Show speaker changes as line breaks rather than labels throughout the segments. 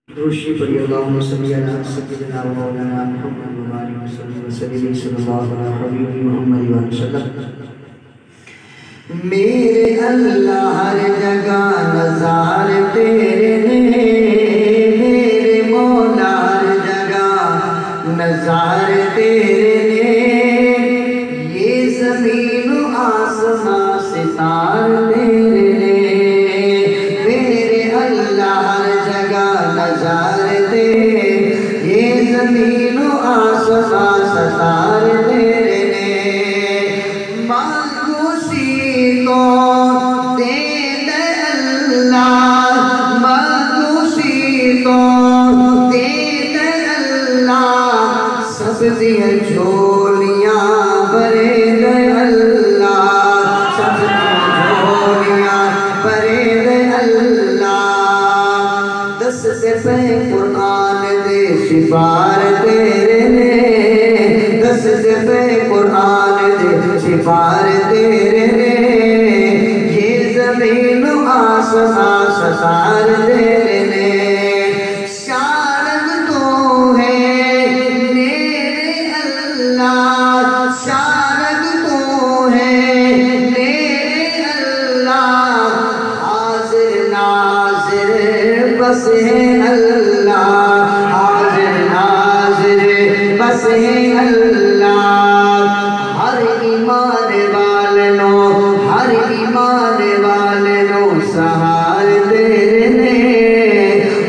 दोषी पढ़ी अल्लाहुम्मा सल्ली अला सय्यिदिना व मौलाना मुहम्मद व आलिहि वसल्लम सल्लल्लाहु अला हबीबी मुहम्मद व सल्लम। मेरे अल्लाह हर जगह नज़ार तेरे ने, मेरे मौला हर जगह नज़ार तेरे ने। ये ज़मीन आसमां सितार तेरे ने, मेरे अल्लाह हर जगह नज़ार तेरे। ये ज़मीन आसमां सितार तेरे ने। मायूसी तो दे दे अल्लाह, मायूसी तो दे दे अल्लाह। सब्ज़ियाँ झोलियाँ भरे दे अल्लाह, सब्ज़ियाँ झोलियाँ भरे दे अल्लाह। दस पे कुरान दे सिपार तेरे ने, दस पे कुरान दे सिपार तेरे ने। ये ज़मीन आसमां सतार तेरे ने। शारद तो है मेरे अल्लाह, शारद तो है मेरे अल्लाह। हाज़िर नाज़िर बस है अल्लाह, हाज़िर नाज़िर बस है अल्लाह। हर ईमान वालों, हर ईमान वालों सहार तेरे ने,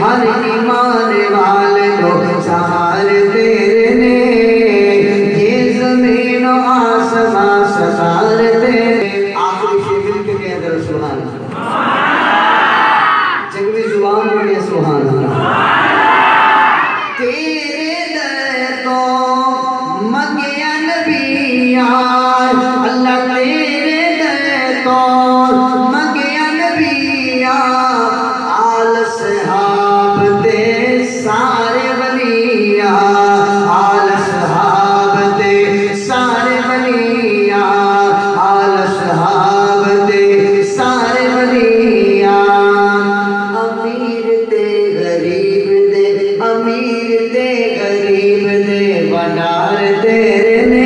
हर ईमान वालों सहार तेरे ने। ये ज़मीन आसमां सहार तेरे। आखिरी से मिलकर के अंदर सुभान अल्लाह, जगवी जुबान में सुभान अल्लाह। तेरे दर तो मंगिया नबिया अल्लाह, तेरे दर तो मंगिया नबिया। आल सहाब दे सारे वलिया, आल सहाब दे सारे वलिया, आल सहाब दे सारे वलिया। अमीर दे गरीब दे, अमीर दे गरीब दे भंडार तेरे ने।